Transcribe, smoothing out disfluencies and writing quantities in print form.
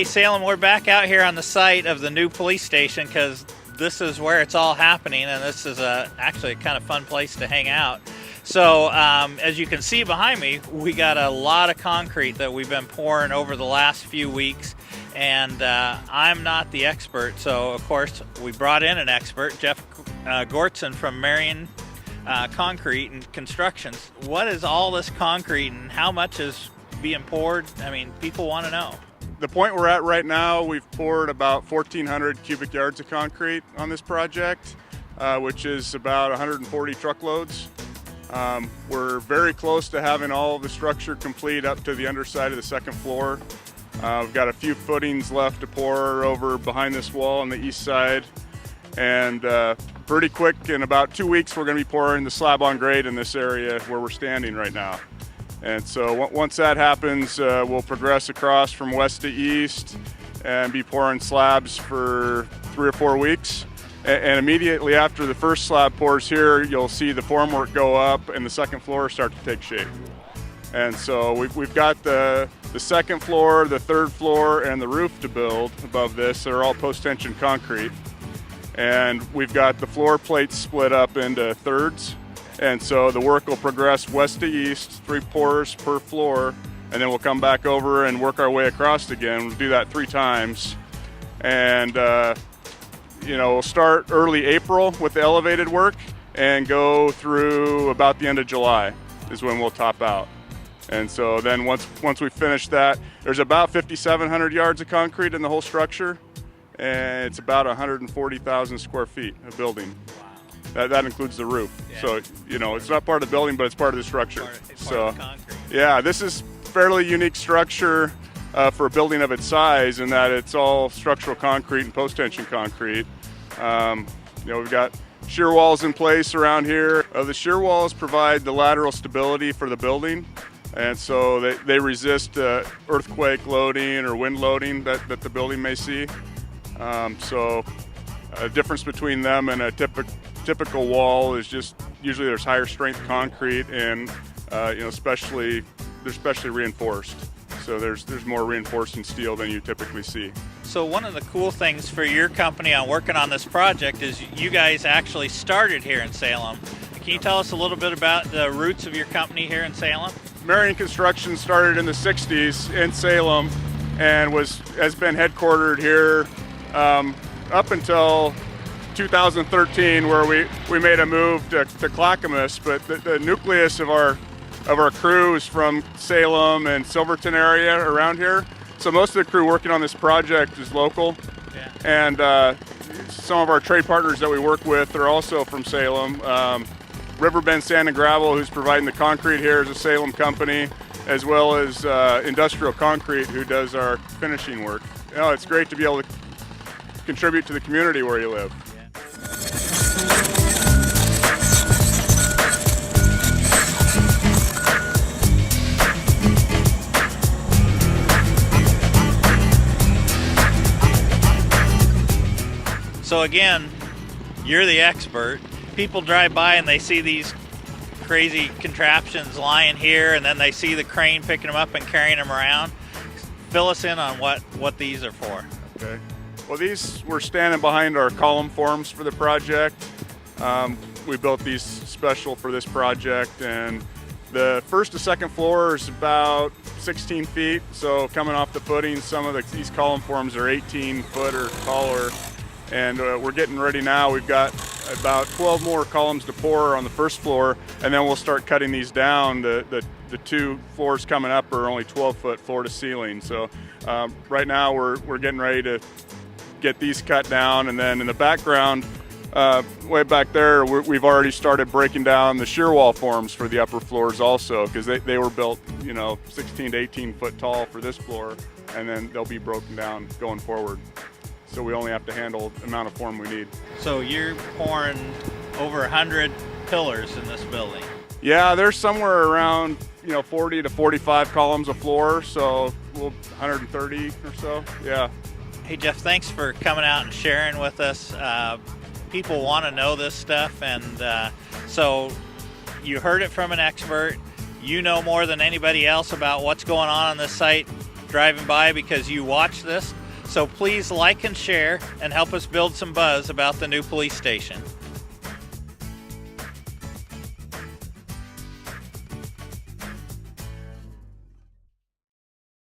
Hey Salem, we're back out here on the site of the new police station because this is where it's all happening, and this is actually a kind of fun place to hang out. So as you can see behind me, we got a lot of concrete that we've been pouring over the last few weeks, and I'm not the expert, so of course we brought in an expert, Jeff Gortson from Marion Concrete and Constructions. What is all this concrete and how much is being poured? I mean, people want to know. The point we're at right now, we've poured about 1,400 cubic yards of concrete on this project, which is about 140 truckloads. We're very close to having all of the structure complete up to the underside of the second floor. We've got a few footings left to pour over behind this wall on the east side. And pretty quick, in about 2 weeks, we're going to be pouring the slab on grade in this area where we're standing right now. And so once that happens, we'll progress across from west to east and be pouring slabs for 3 or 4 weeks. And immediately after the first slab pours here, you'll see the formwork go up and the second floor start to take shape. And so we've got the second floor, the third floor, and the roof to build above this. They're all post-tension concrete. And we've got the floor plates split up into thirds. And so the work will progress west to east, 3 pours per floor, and then we'll come back over and work our way across again. We'll do that 3 times. And we'll start early April with the elevated work and go through about the end of July is when we'll top out. And so then once we finish that, there's about 5,700 yards of concrete in the whole structure, and it's about 140,000 square feet of building. That includes the roof. Yeah. So, it's not part of the building, but it's part of the structure. It's part of the concrete. Yeah, this is fairly unique structure for a building of its size in that it's all structural concrete and post-tension concrete. We've got shear walls in place around here. The shear walls provide the lateral stability for the building, and so they resist earthquake loading or wind loading that the building may see. So a difference between them and a typical wall is just usually there's higher strength concrete and they're specially reinforced. So there's more reinforcing steel than you typically see. So one of the cool things for your company on working on this project is you guys actually started here in Salem. Can you tell us a little bit about the roots of your company here in Salem? Marion Construction started in the 60s in Salem and has been headquartered here up until 2013, where we made a move to Clackamas, but the nucleus of our crew is from Salem and Silverton area around here. So most of the crew working on this project is local. Yeah. And some of our trade partners that we work with are also from Salem. Riverbend Sand and Gravel, who's providing the concrete here, is a Salem company, as well as Industrial Concrete, who does our finishing work. It's great to be able to contribute to the community where you live. So again, you're the expert. People drive by and they see these crazy contraptions lying here, and then they see the crane picking them up and carrying them around. Fill us in on what these are for. Okay. Well, we're standing behind our column forms for the project. We built these special for this project, and the first to second floor is about 16 feet. So coming off the footing, some of these column forms are 18 foot or taller. And we're getting ready now. We've got about 12 more columns to pour on the first floor, and then we'll start cutting these down. The 2 floors coming up are only 12 foot floor to ceiling. So right now we're getting ready to get these cut down, and then in the background, way back there, we've already started breaking down the shear wall forms for the upper floors also, because they were built 16 to 18 foot tall for this floor, and then they'll be broken down going forward. So we only have to handle the amount of form we need. So you're pouring over 100 pillars in this building. Yeah, there's somewhere around 40 to 45 columns of floor, so 130 or so. Yeah. Hey Jeff, thanks for coming out and sharing with us. People want to know this stuff, and so you heard it from an expert. You know more than anybody else about what's going on this site. driving by because you watch this. So please like and share and help us build some buzz about the new police station.